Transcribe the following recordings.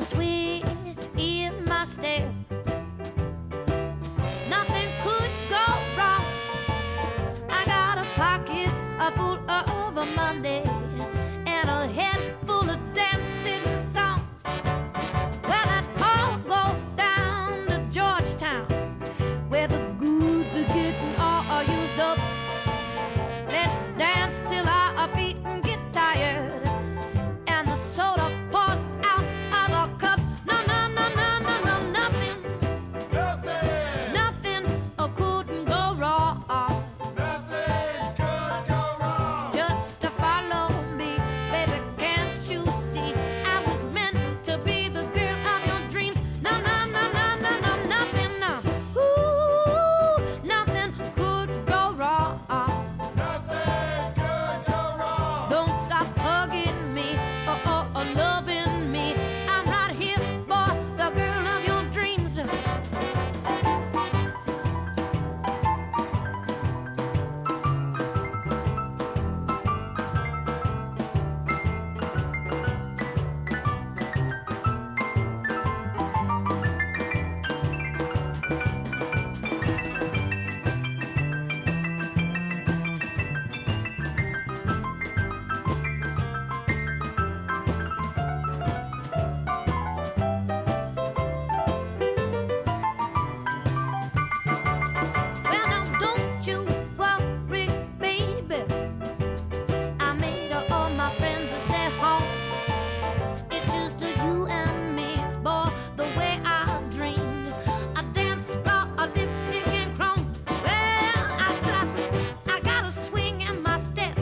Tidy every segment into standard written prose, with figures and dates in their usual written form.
a swing in my step. Nothing could go wrong. I got a pocket full of money and a head full of dancing songs. Well, let's all go down to Georgetown, where the goods are getting all used up. Let's dance till our feet get tired, and the soda pours out of our cups. No, no, no, no, no, no, nothing. Nothing. Nothing couldn't go wrong. Nothing could go wrong. Just to follow me, baby, can't you see? I was meant to be the girl of your dreams. No, no, no, no, no, no, nothing, no. Ooh, nothing could go wrong. Nothing could go wrong. Don't stop hugging me or loving me. I'm right here for the girl of your dreams. Well, now don't you worry, baby. I made all my friends stay home. It's just you and me, boy, the way I dreamed. I danced for a lipstick and chrome. Well, I said I got a swing in my step.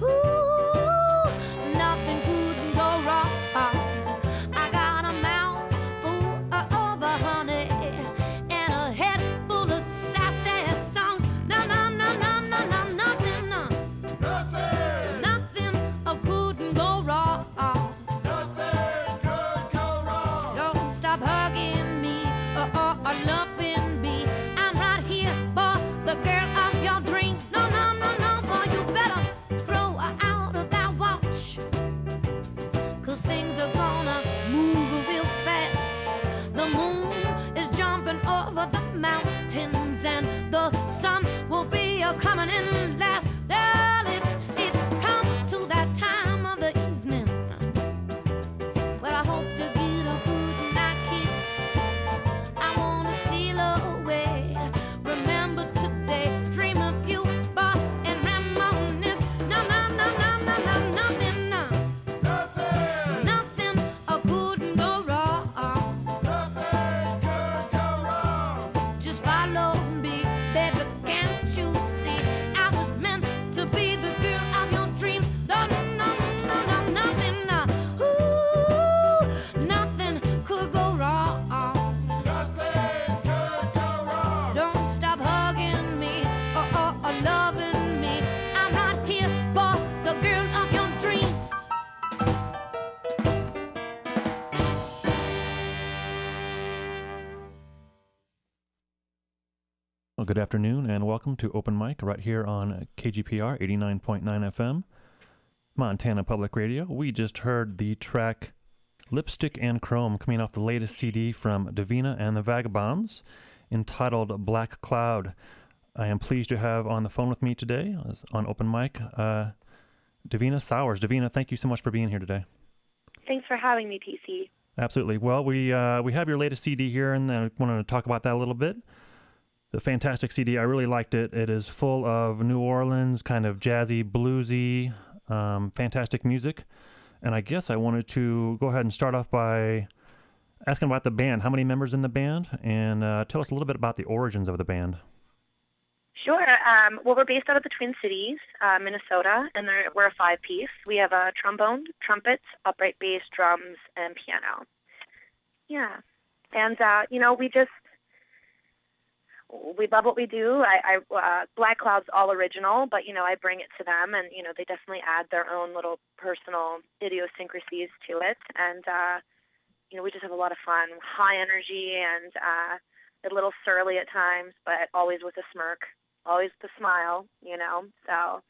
Ooh, nothing couldn't go wrong. I got a mouth full of honey and a head full of sassy songs. No, no, no, no, no, no, nothing, no. Nothing. Nothing couldn't go wrong. Nothing could go wrong. Don't stop hugging me or loving me. I'm right here for the girl of your dreams. No, no, no, no, boy, you better throw out of that watch, 'cause things are gonna move real fast. The moon is jumping over the mountains, and the sun will be coming in last. Well, it's come to that time of the evening where I hope to get a good night kiss. I wanna steal away, remember today, dream of you, but and reminisce. No, no, no, no, no, no, nothing, no. Nothing. Nothing couldn't go wrong. Nothing could go wrong. Just follow me, baby, can't you see? I was meant to be the girl of your dreams. No, no, no, no, no, nothing, no. Ooh, nothing could go wrong. Nothing could go wrong. Don't stop hugging me or loving me. I'm right here for the girl of your dreams. Well, good afternoon and welcome to Open Mic right here on KGPR 89.9 FM, Montana Public Radio. We just heard the track Lipstick and Chrome coming off the latest CD from Davina and the Vagabonds entitled Black Cloud. I am pleased to have on the phone with me today on Open Mic Davina Sowers. Davina, thank you so much for being here today. Thanks for having me, PC. Absolutely. Well, we have your latest CD here, and I wanted to talk about that a little bit. The fantastic CD. I really liked it. It is full of New Orleans, kind of jazzy, bluesy, fantastic music. And I guess I wanted to go ahead and start off by asking about the band. How many members in the band? And tell us a little bit about the origins of the band. Sure. Well, we're based out of the Twin Cities, Minnesota, and we're a five-piece. We have a trombone, trumpets, upright bass, drums, and piano. Yeah. And, we love what we do. Black Cloud's all original, but, I bring it to them, and, they definitely add their own little personal idiosyncrasies to it. And, we just have a lot of fun, high energy, and a little surly at times, but always with a smirk, always with a smile, So,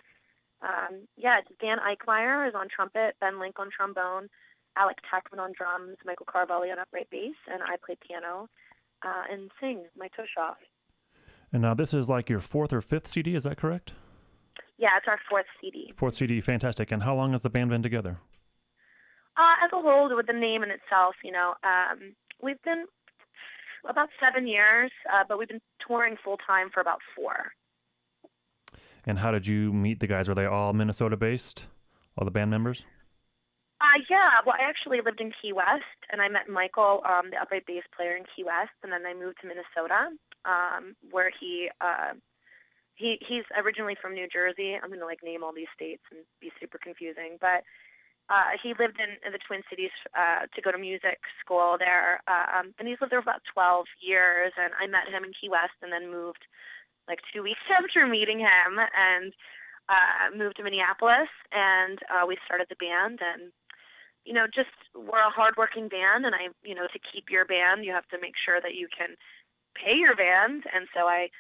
Dan Eichmeyer is on trumpet, Ben Link on trombone, Alex Tackman on drums, Michael Carvalli on upright bass, and I play piano and sing my tush off. And now this is like your 4th or 5th CD, is that correct? Yeah, it's our 4th CD. 4th CD, fantastic. And how long has the band been together? As a whole, with the name in itself, we've been about 7 years, but we've been touring full-time for about 4. And how did you meet the guys? Were they all Minnesota-based, all the band members? Yeah, well, I actually lived in Key West, and I met Michael, the upright bass player in Key West, and then I moved to Minnesota, where he's originally from New Jersey. I'm going to name all these states and be super confusing, but he lived in the Twin Cities to go to music school there, and he's lived there for about 12 years, and I met him in Key West and then moved 2 weeks after meeting him and moved to Minneapolis, and we started the band, and just we're a hardworking band, and to keep your band, you have to make sure that you can pay your band, and so I,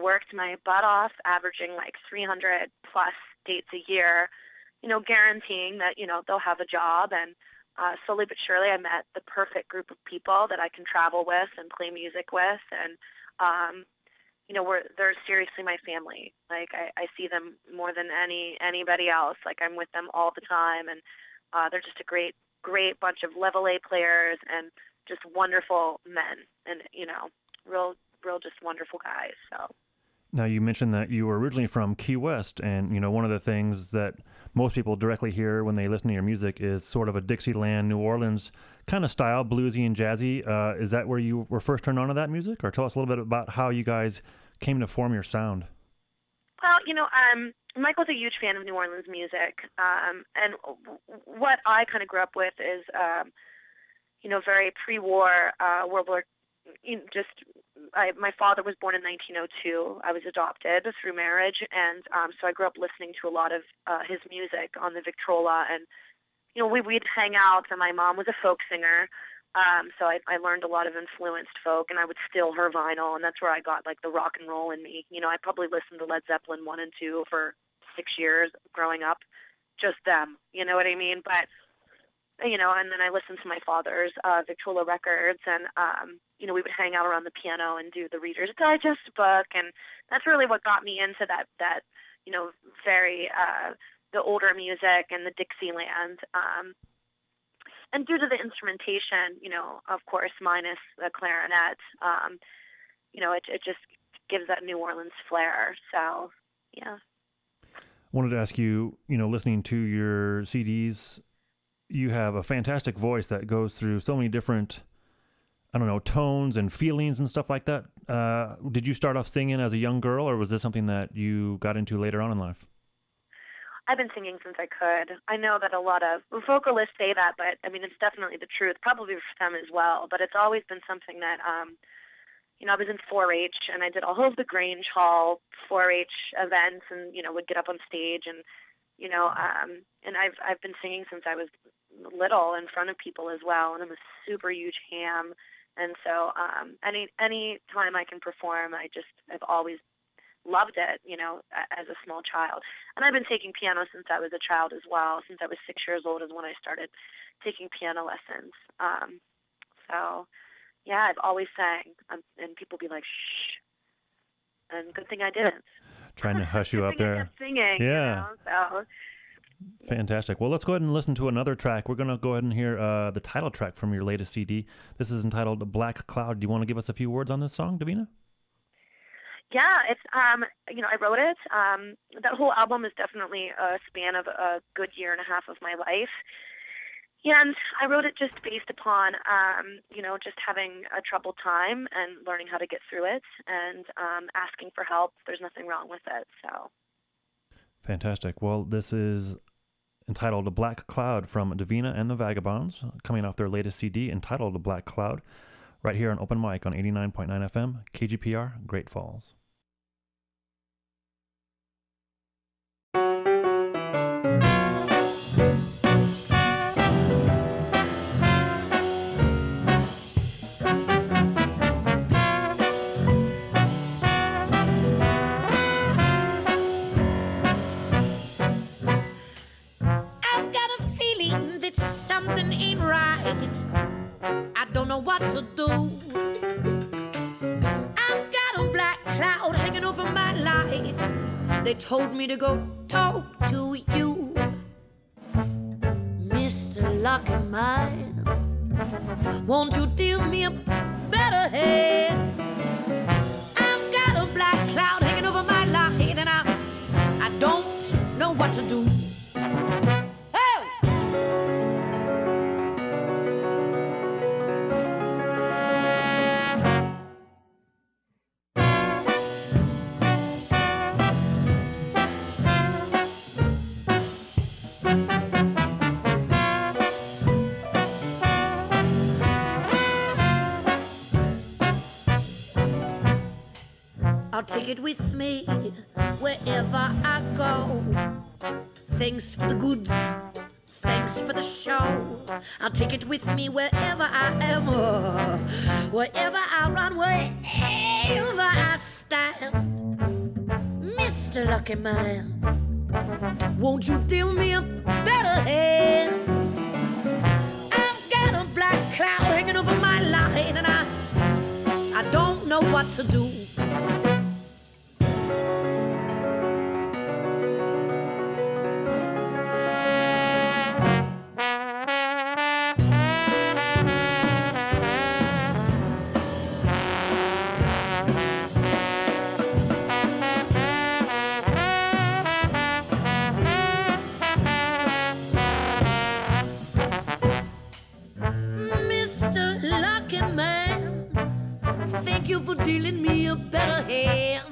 worked my butt off, averaging 300 plus dates a year, guaranteeing that, they'll have a job, and slowly but surely I met the perfect group of people that I can travel with and play music with, and, they're seriously my family. I see them more than anybody else. I'm with them all the time, and they're just a great bunch of level A players and just wonderful men, and real just wonderful guys. So now you mentioned that you were originally from Key West, and one of the things that most people directly hear when they listen to your music is sort of a Dixieland, New Orleans kind of style, bluesy and jazzy. Is that where you were first turned on to that music, or tell us a little bit about how you guys came to form your sound? Well, Michael's a huge fan of New Orleans music, and what I kind of grew up with is, very pre-war, World War. My father was born in 1902. I was adopted through marriage, and so I grew up listening to a lot of his music on the Victrola, and we'd hang out, and my mom was a folk singer. So I learned a lot of influenced folk, and I would steal her vinyl, and that's where I got the rock and roll in me. I probably listened to Led Zeppelin 1 and 2 for 6 years growing up, just them, you know what I mean? But, and then I listened to my father's Victrola records, and, we would hang out around the piano and do the Reader's Digest book, and that's really what got me into that very, the older music and the Dixieland, and due to the instrumentation, of course, minus the clarinet, it just gives that New Orleans flair. So, yeah. Wanted to ask you, listening to your CDs, you have a fantastic voice that goes through so many different, tones and feelings and stuff like that. Did you start off singing as a young girl, or was this something that you got into later on in life? I've been singing since I could. I know that a lot of vocalists say that, but it's definitely the truth, probably for them as well. But it's always been something that, I was in 4-H, and I did all of the Grange Hall 4-H events, and would get up on stage, and and I've been singing since I was little in front of people as well, and I'm a super huge ham, and so any time I can perform, I've always loved it, as a small child. And I've been taking piano since I was a child as well. Since I was 6 years old is when I started taking piano lessons. So, yeah, I've always sang, and people be like, shh, and good thing I didn't. Trying to hush you up there. I kept singing, yeah. So. Fantastic. Well, let's go ahead and listen to another track. We're going to go ahead and hear the title track from your latest CD. This is entitled Black Cloud. Do you want to give us a few words on this song, Davina? Yeah, it's, I wrote it. That whole album is definitely a span of a good year and a half of my life. And I wrote it just based upon, just having a troubled time and learning how to get through it, and asking for help. There's nothing wrong with it, so. Fantastic. Well, this is entitled Black Cloud from Davina and the Vagabonds, coming off their latest CD entitled Black Cloud, right here on Open Mic on 89.9 FM, KGPR, Great Falls. I've got a feeling that something night. I don't know what to do. I've got a black cloud hanging over my light. They told me to go talk to you, Mr. Lucky Man. Won't you deal me a better hand? I've got a black cloud hanging over my light, and I don't know what to do. I'll take it with me wherever I go. Thanks for the goods, thanks for the show. I'll take it with me wherever I am, wherever I run, wherever I stand. Mr. Lucky Man, won't you deal me a better hand? I've got a black cloud hanging over my light, and I don't know what to do. Thank you for dealing me a better hand.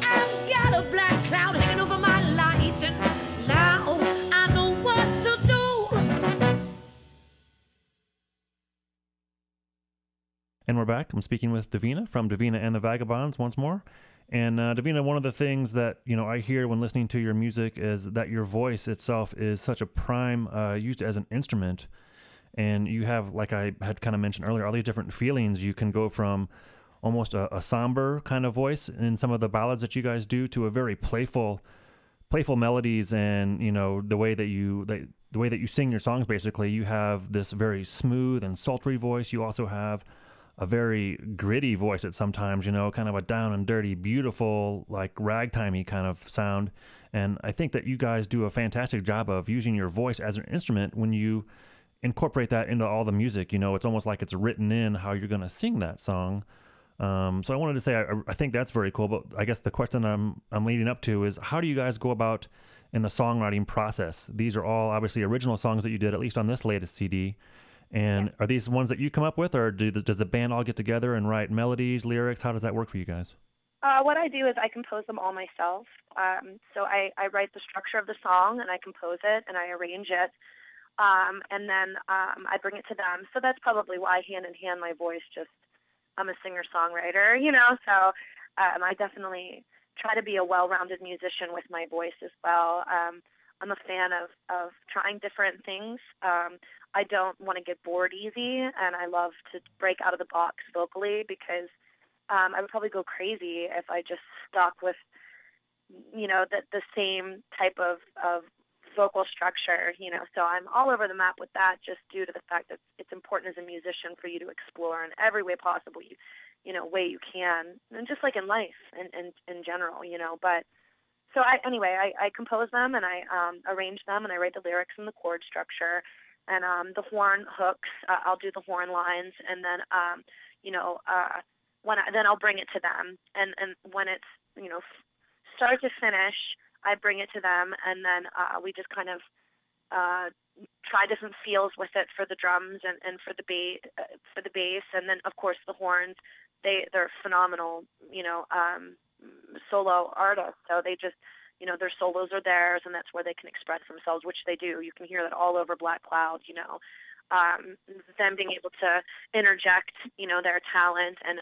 I've got a black cloud hanging over my light, and now I know what to do. And we're back. I'm speaking with Davina from Davina and the Vagabonds once more. And Davina, one of the things that I hear when listening to your music is that your voice itself is such a prime used as an instrument. And you have, like I had kind of mentioned earlier, all these different feelings. You can go from almost a somber kind of voice in some of the ballads that you guys do to a very playful melodies, and the way that you sing your songs. Basically, you have this very smooth and sultry voice. You also have a very gritty voice at sometimes, kind of a down and dirty, beautiful, like ragtimey kind of sound. And I think that you guys do a fantastic job of using your voice as an instrument when you incorporate that into all the music. It's almost like it's written in how you're going to sing that song. So I wanted to say I think that's very cool. But I guess the question I'm leading up to is, how do you guys go about in the songwriting process? These are all obviously original songs that you did, at least on this latest CD. And are these ones that you come up with, or does the band all get together and write melodies, lyrics? How does that work for you guys? What I do is I compose them all myself. So I write the structure of the song, and I compose it, and I arrange it. And then I bring it to them. So that's probably why, hand in hand, my voice I'm a singer-songwriter, So I definitely try to be a well-rounded musician with my voice as well. I'm a fan of trying different things. I don't want to get bored easy, and I love to break out of the box vocally, because I would probably go crazy if I just stuck with, the same type of vocal structure, So I'm all over the map with that, just due to the fact that it's important as a musician for you to explore in every way possible, way you can, and just like in life and in general, But so I compose them, and I arrange them, and I write the lyrics and the chord structure, and the horn hooks. I'll do the horn lines, and then then I'll bring it to them, and when it's start to finish, I bring it to them, and then we just kind of try different feels with it for the drums and for the bass, and then of course the horns. They're phenomenal, solo artists. So they just, their solos are theirs, and that's where they can express themselves, which they do. You can hear that all over Black Cloud. Them being able to interject, their talent and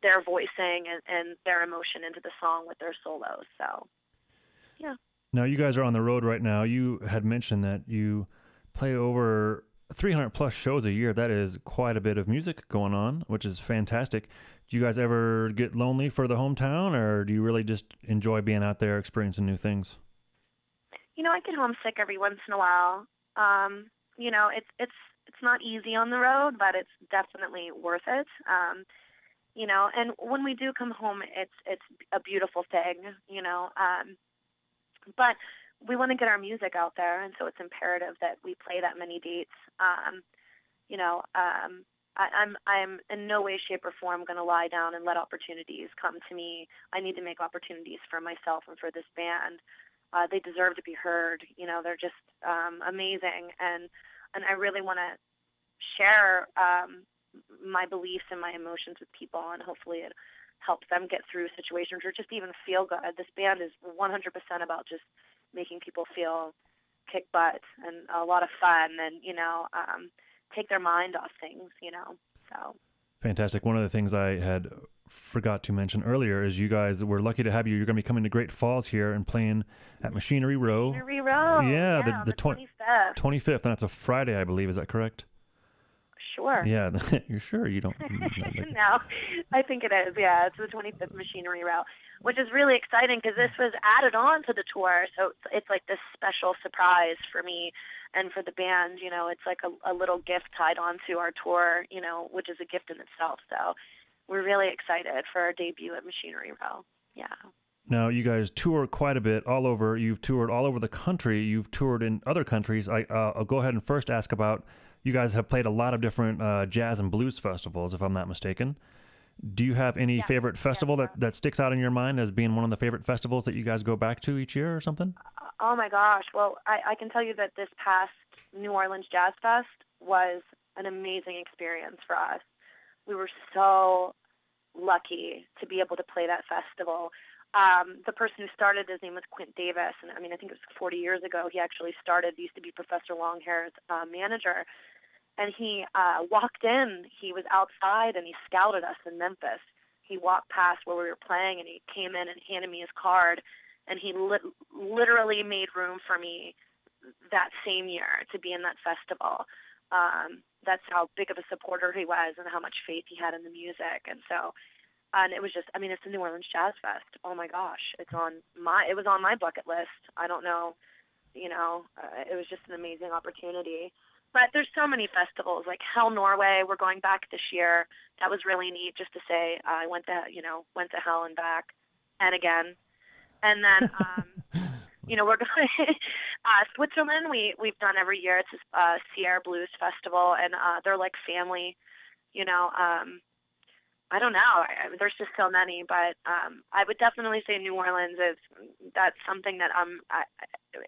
their voicing and their emotion into the song with their solos. So. Yeah. Now, you guys are on the road right now. You had mentioned that you play over 300 plus shows a year. That is quite a bit of music going on, which is fantastic. Do you guys ever get lonely for the hometown, or do you really just enjoy being out there experiencing new things? I get homesick every once in a while. you know, it's not easy on the road, but it's definitely worth it. You know, and when we do come home, it's a beautiful thing, you know. But we want to get our music out there, and so it's imperative that we play that many dates. You know, I'm in no way, shape, or form going to lie down and let opportunities come to me. I need to make opportunities for myself and for this band. They deserve to be heard. You know, they're just amazing, and I really want to share my beliefs and my emotions with people, and hopefully it helps them get through situations or just even feel good. This band is 100% about just making people feel kick butt and a lot of fun, and you know, take their mind off things. You know, so. Fantastic. One of the things I had forgot to mention earlier is you guys, we're lucky to have you. You're going to be coming to Great Falls here and playing at Machinery Row. Machinery Row. Yeah, the 25th. 25th, and that's a Friday, I believe. Is that correct? Sure. Yeah, you're sure you don't? No, I think it is. Yeah, it's the 25th Machinery Row, which is really exciting because this was added on to the tour. So it's like this special surprise for me and for the band. You know, it's like a little gift tied onto our tour, you know, which is a gift in itself. So we're really excited for our debut at Machinery Row. Yeah. Now, you guys tour quite a bit all over. You've toured all over the country. You've toured in other countries. I'll go ahead and first ask about, you guys have played a lot of different jazz and blues festivals, if I'm not mistaken. Do you have any favorite festival that sticks out in your mind as being one of the favorite festivals that you guys go back to each year or something? Oh, my gosh. Well, I can tell you that this past New Orleans Jazz Fest was an amazing experience for us. We were so lucky to be able to play that festival. The person who started, his name was Quint Davis, and I mean, I think it was 40 years ago. He actually started, he used to be Professor Longhair's manager, and he walked in. He was outside, and he scouted us in Memphis. He walked past where we were playing, and he came in and handed me his card, and he literally made room for me that same year to be in that festival. That's how big of a supporter he was and how much faith he had in the music. And so, and it was just, I mean, it's the New Orleans Jazz Fest. Oh my gosh, it was on my bucket list. I don't know, you know, it was just an amazing opportunity. But there's so many festivals, like Hell Norway. We're going back this year. That was really neat, just to say I went to Hell and back, and again. And then, you know, we're going Switzerland. We've done every year. It's this Sierra Blues Festival, and they're like family. You know, I don't know. There's just so many, but I would definitely say New Orleans that's something that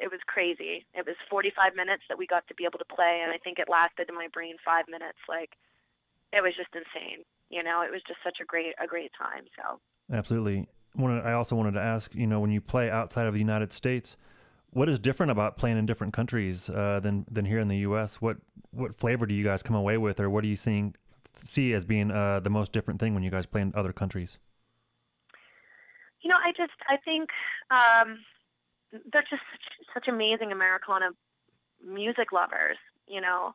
it was crazy. It was 45 minutes that we got to be able to play, and I think it lasted in my brain 5 minutes. Like, it was just insane. You know, it was just such a great time. So absolutely. I also wanted to ask, you know, when you play outside of the United States, what is different about playing in different countries than here in the U.S.? What flavor do you guys come away with, or what do you see as being the most different thing when you guys play in other countries? You know, I think they're just such amazing Americana music lovers. You know,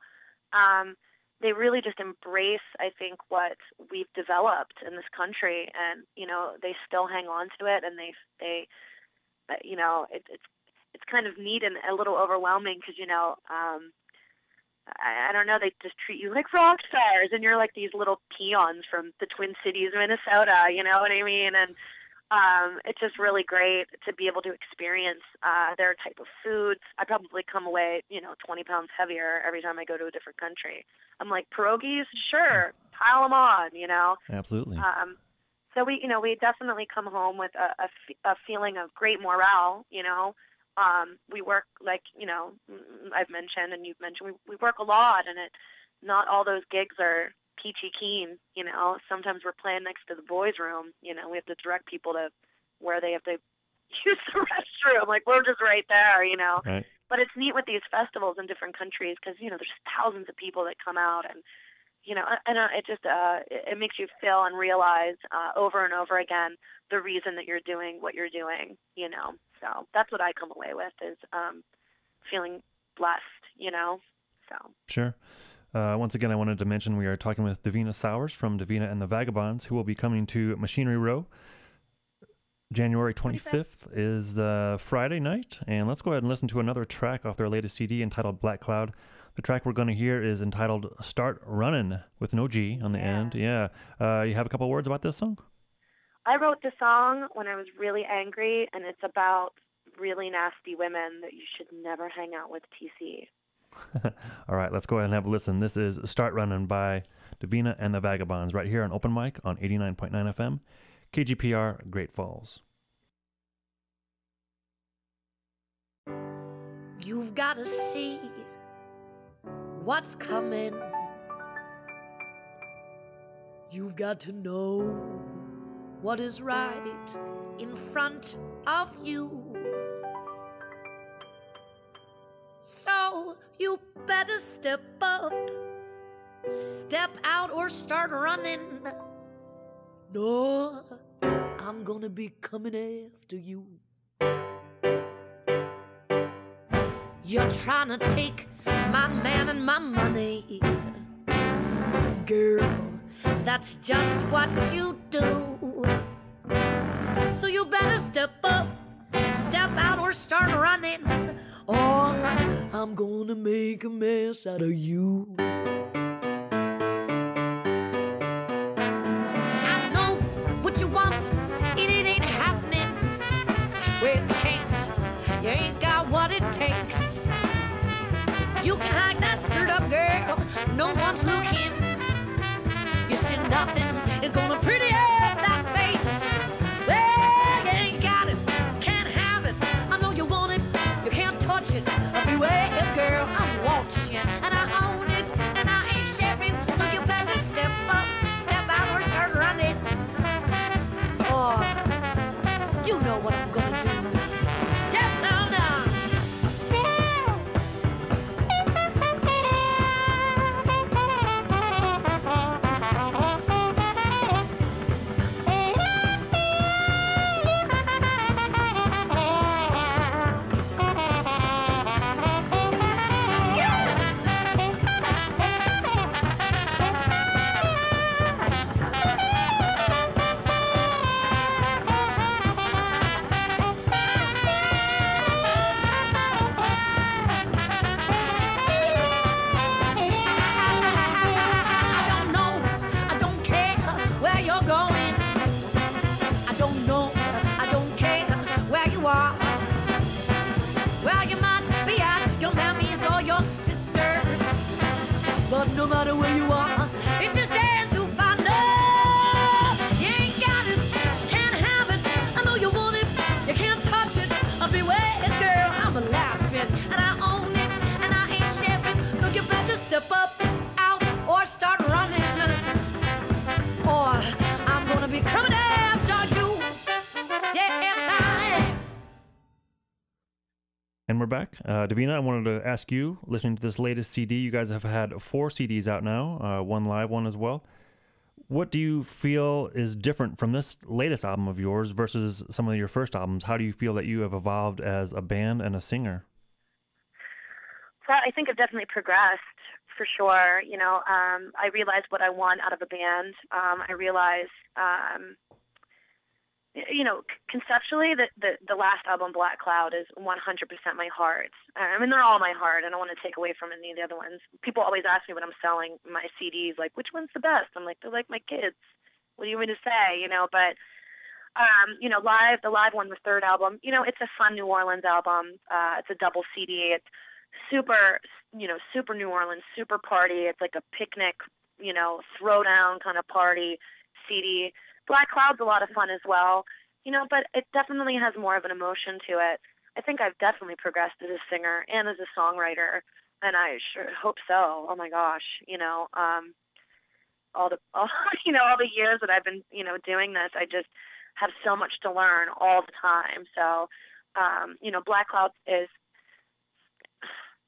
they really just embrace, I think, what we've developed in this country, and you know, they still hang on to it, and they you know, it's kind of neat and a little overwhelming because, you know, I don't know, they just treat you like rock stars, and you're like these little peons from the Twin Cities, Minnesota, you know what I mean? And it's just really great to be able to experience their type of foods. I probably come away, you know, 20 pounds heavier every time I go to a different country. I'm like, pierogies? Sure, pile them on, you know? Absolutely. So we definitely come home with a feeling of great morale, you know? We work, like, you know, I've mentioned and you've mentioned, we work a lot, and not all those gigs are peachy keen, you know. Sometimes we're playing next to the boys' room, you know. We have to direct people to where they have to use the restroom. Like, we're just right there, you know. Right. But it's neat with these festivals in different countries because, you know, there's thousands of people that come out, and, you know, it just it makes you feel and realize over and over again the reason that you're doing what you're doing, you know. So that's what I come away with, is feeling blessed, you know. So sure. Once again, I wanted to mention we are talking with Davina Sowers from Davina and the Vagabonds, who will be coming to Machinery Row. January 25th is Friday night, and let's go ahead and listen to another track off their latest CD entitled Black Cloud. The track we're going to hear is entitled Start Runnin' with no G on the end. Yeah. You have a couple words about this song? I wrote the song when I was really angry, and it's about really nasty women that you should never hang out with, TC. All right, let's go ahead and have a listen. This is Start Runnin' by Davina and the Vagabonds right here on Open Mic on 89.9 FM, KGPR, Great Falls. You've got to see what's coming. You've got to know what is right in front of you. So you better step up, step out, or start running. No, I'm gonna be coming after you. You're trying to take my man and my money. Girl, that's just what you do. So you better step up, step out, or start running, or I'm gonna make a mess out of you. I know what you want, and it ain't happening. Well, you can't, you ain't got what it takes. You can hike that skirt up, girl, no one's looking. You see nothing is gonna pretty up that face. Well, you ain't got it, can't have it. I know you want it, you can't touch it. Beware, girl, I'm watching, and I own it, and I ain't sharing. So you better step up, step out, or start running. Or you know what I'm gonna do. Yes, now, now. No matter where you are, it's just stand to find love. You ain't got it, can't have it. I know you want it, you can't touch it. I'll beware, girl, I'm laughing, and I own it, and I ain't sharing. So you better step up, out, or start running, or I'm gonna be coming after you. Yes, I am. And we're back. Davina, I wanted to ask you, listening to this latest CD, you guys have had 4 CDs out now, one live one as well. What do you feel is different from this latest album of yours versus some of your first albums? How do you feel that you have evolved as a band and a singer? Well, I think I've definitely progressed, for sure. You know, I realized what I want out of a band. I realized... you know, conceptually, the last album, Black Cloud, is 100% my heart. I mean, they're all my heart. I don't want to take away from any of the other ones. People always ask me when I'm selling my CDs, like, which one's the best? I'm like, they're like my kids. What do you want me to say? You know, but, you know, the live one, the third album, you know, it's a fun New Orleans album. It's a double CD. It's super, you know, super New Orleans, super party. It's like a picnic, you know, throwdown kind of party CD. Black Cloud's a lot of fun as well, you know, but it definitely has more of an emotion to it. I think I've definitely progressed as a singer and as a songwriter, and I sure hope so. Oh my gosh, you know, all you know, all the years that I've been, you know, doing this, I just have so much to learn all the time. So, you know, Black Cloud is,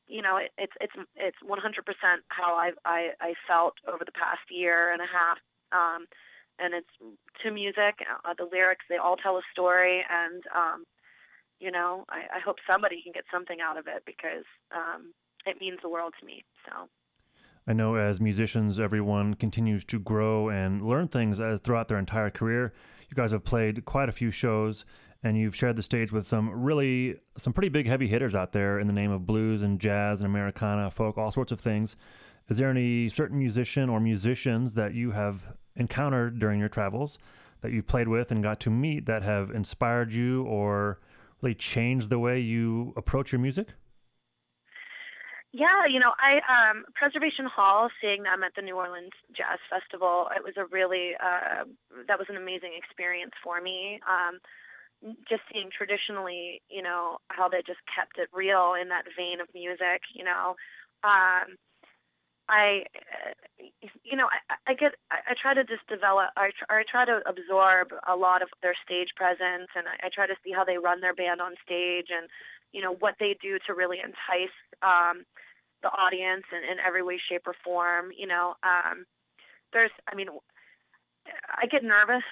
you know, it's 100% how I felt over the past year and a half. And it's to music. The lyrics, they all tell a story, and you know, I hope somebody can get something out of it, because it means the world to me. So I know as musicians, everyone continues to grow and learn things throughout their entire career. You guys have played quite a few shows, and you've shared the stage with some pretty big heavy hitters out there in the name of blues and jazz and Americana, folk, all sorts of things. Is there any certain musician or musicians that you have encountered during your travels that you played with and got to meet that have inspired you or really changed the way you approach your music? Yeah, I Preservation Hall, seeing them at the New Orleans Jazz Festival, it was a really that was an amazing experience for me. Just seeing traditionally, how they just kept it real in that vein of music. I try to just develop. I try to absorb a lot of their stage presence, and I try to see how they run their band on stage, and what they do to really entice the audience in every way, shape, or form. I get nervous.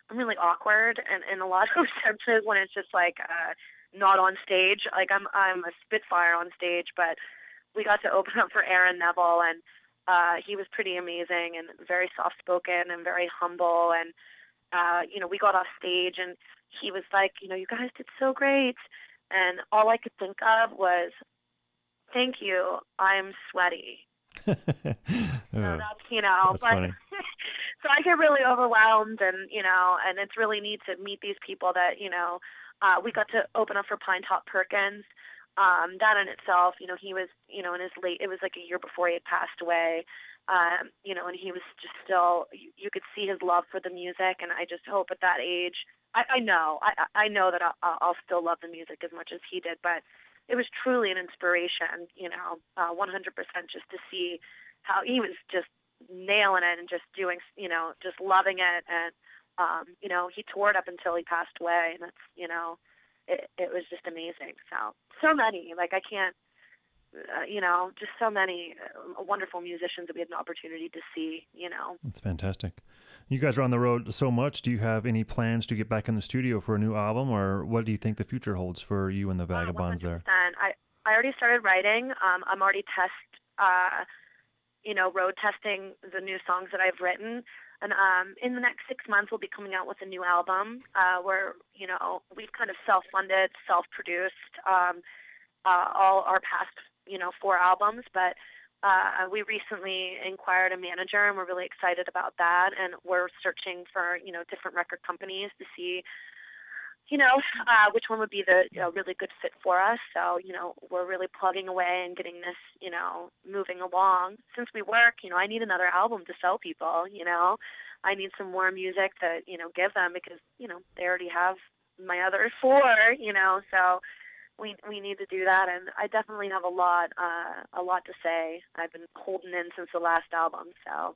I'm really awkward, and in a lot of senses when it's just like not on stage. Like I'm a spitfire on stage, but we got to open up for Aaron Neville, and he was pretty amazing and very soft-spoken and very humble. And we got off stage, and he was like, you guys did so great. And all I could think of was, thank you, I'm sweaty. That's funny. So I get really overwhelmed, and and it's really neat to meet these people that we got to open up for Pine Top Perkins. That in itself, he was in his it was like a year before he had passed away. And he was just still, you could see his love for the music, and I just hope at that age, I know that I'll still love the music as much as he did, but it was truly an inspiration, 100% just to see how he was just nailing it and just doing, just loving it. And, he toured up until he passed away, and that's, it was just amazing. So many, like I can't, just so many wonderful musicians that we had an opportunity to see, It's fantastic. You guys are on the road so much. Do you have any plans to get back in the studio for a new album, or what do you think the future holds for you and the Vagabonds 100%. there? I already started writing. I'm already road testing the new songs that I've written. And in the next 6 months, we'll be coming out with a new album where, we've kind of self-funded, self-produced all our past, 4 albums. But we recently inquired a manager, and we're really excited about that. And we're searching for, different record companies to see, which one would be the really good fit for us. So, we're really plugging away and getting this, moving along. Since we work, I need another album to sell people, I need some more music to, give them because, they already have my other 4, so we need to do that. And I definitely have a lot to say. I've been holding in since the last album. So,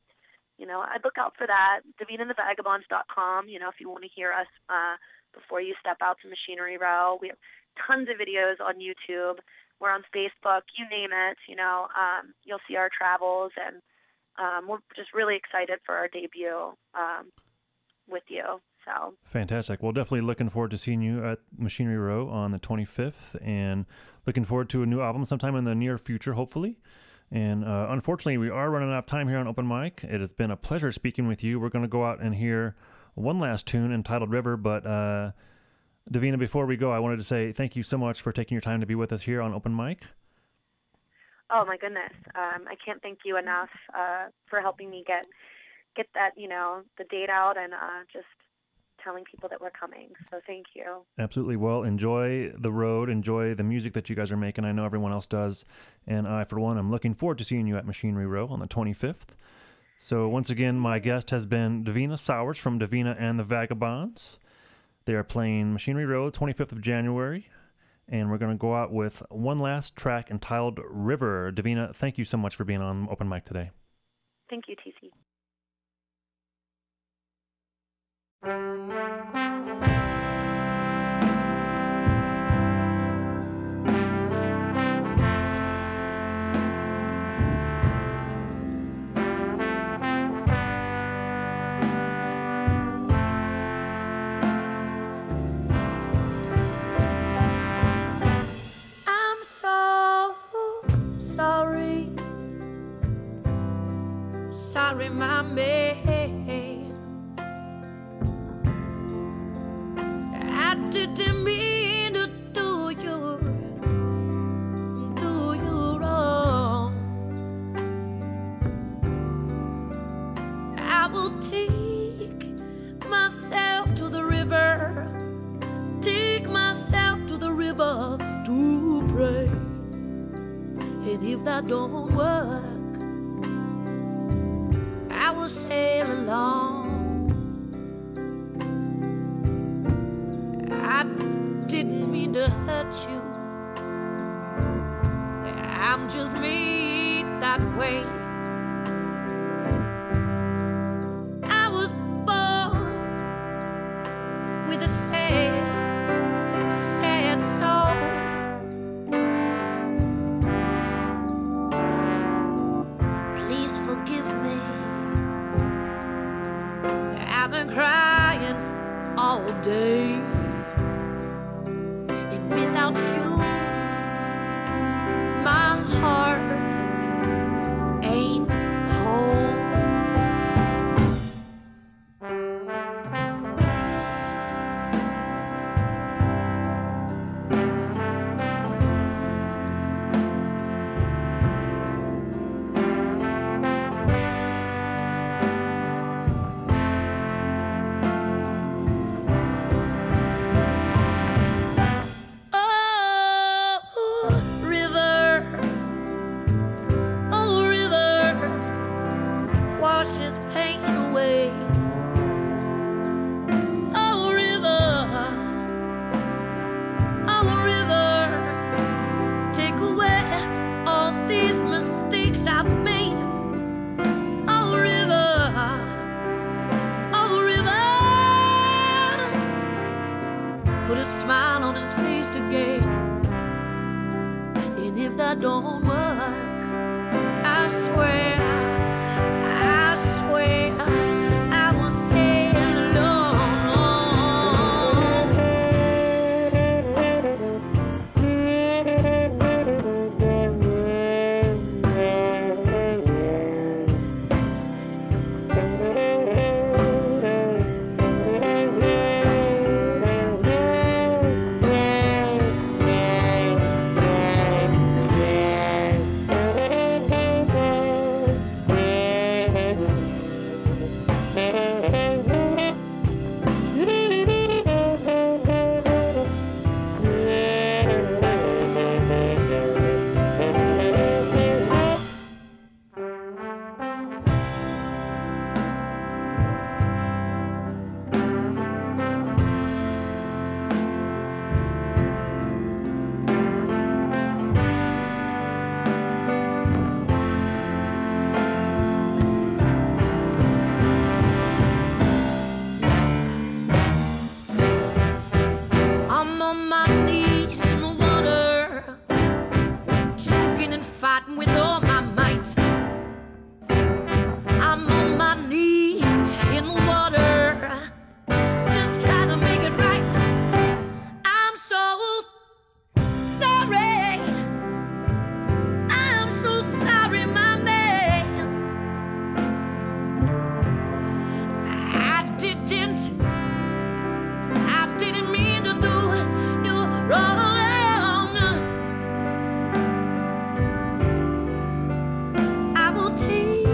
I'd look out for that. DavinaandtheVagabonds.com, if you want to hear us, before you step out to Machinery Row. We have tons of videos on YouTube. We're on Facebook, you name it, you'll see our travels, and we're just really excited for our debut with you. So fantastic. Well, definitely looking forward to seeing you at Machinery Row on the 25th, and looking forward to a new album sometime in the near future, hopefully. And unfortunately, we are running out of time here on Open Mic. It has been a pleasure speaking with you. We're going to go out and hear one last tune entitled River, but Davina, before we go, I wanted to say thank you so much for taking your time to be with us here on Open Mic. Oh my goodness, I can't thank you enough for helping me get that, the date out, and just telling people that we're coming. So thank you. Absolutely. Well, enjoy the road, enjoy the music that you guys are making. I know everyone else does, and I, for one, am looking forward to seeing you at Machinery Row on the 25th. So once again, my guest has been Davina Sowers from Davina and the Vagabonds. They are playing Machinery Row 25th of January, and we're going to go out with one last track entitled River. Davina, thank you so much for being on Open Mic today. Thank you, TC. Sorry, my man, I didn't And if that don't work, I will sail along. I didn't mean to hurt you. I'm just made that way. I was born with a sad, sad soul. Please forgive me. I've been crying all day. And without you, my heart ain't whole. Washes pain away. Oh river, take away all these mistakes I've made. Oh river, put a smile on his face again. And if that don't work, I swear I will sail alone. I'm on my knees in the water, choking and fighting with all my might. I'm on my knees in the water, just trying to make it right. I'm so sorry. I'm so sorry, my man. I didn't mean to do you wrong. I will take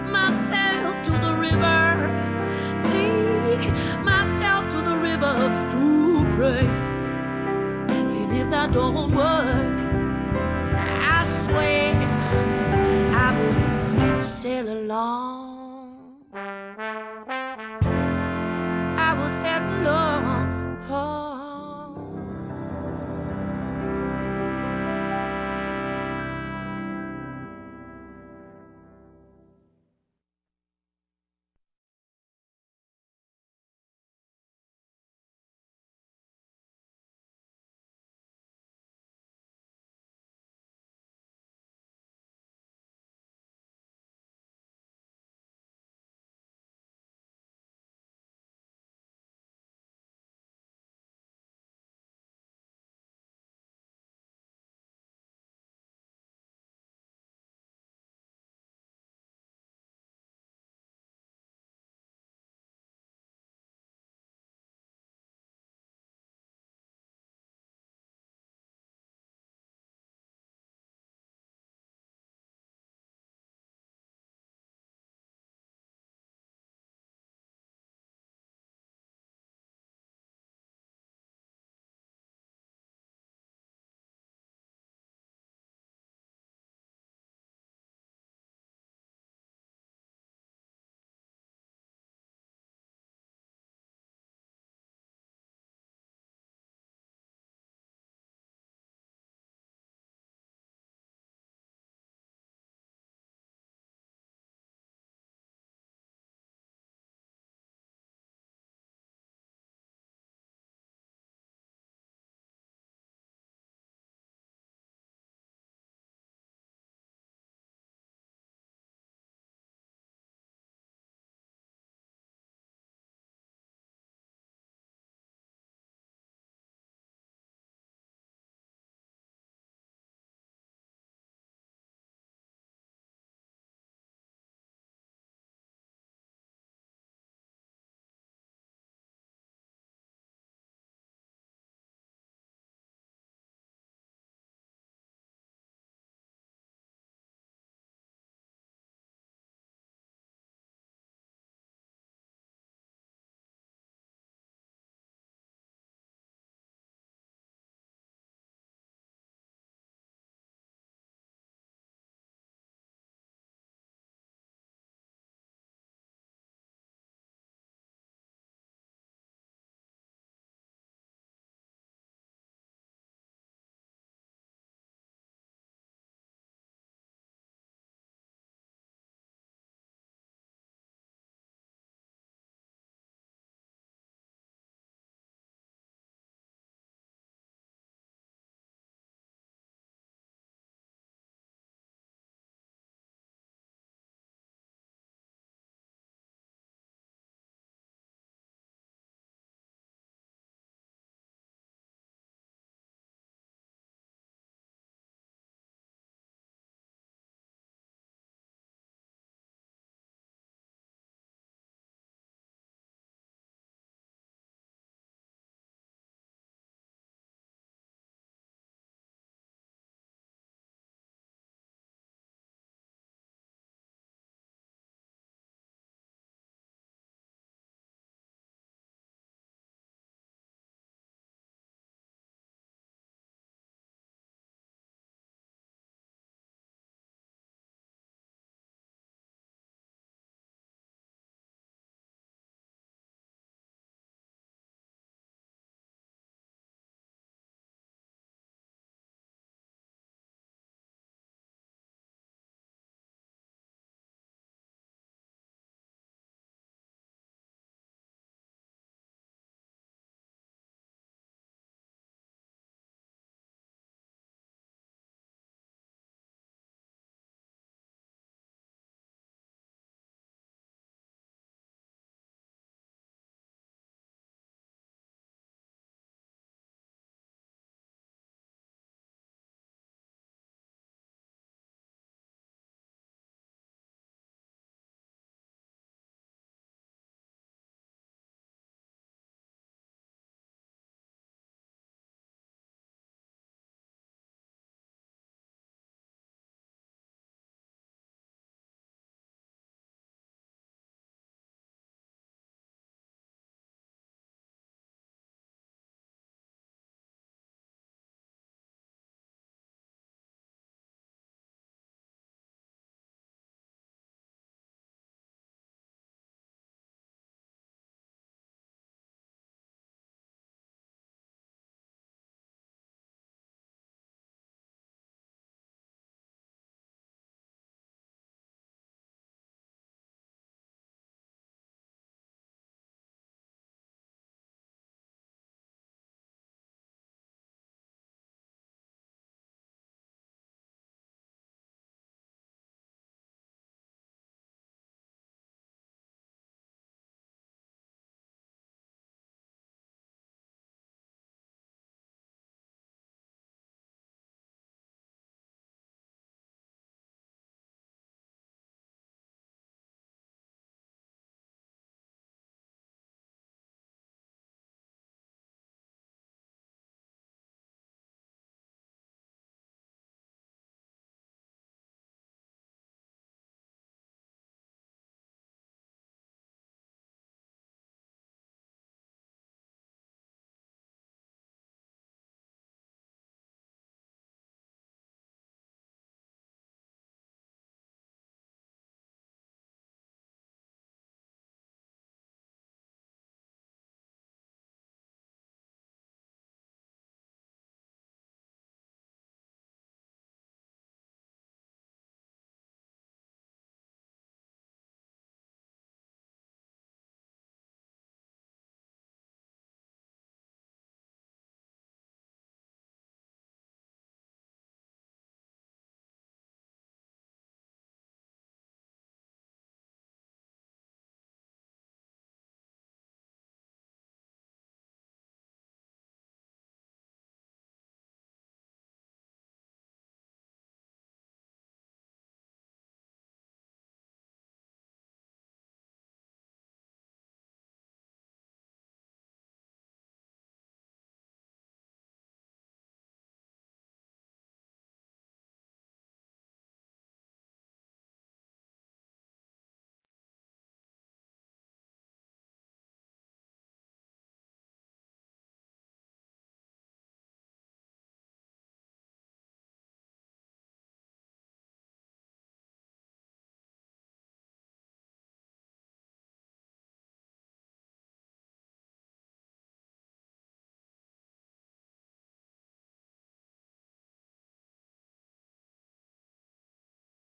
myself to the river, take myself to the river to pray. And if that don't work, I swear I will sail along.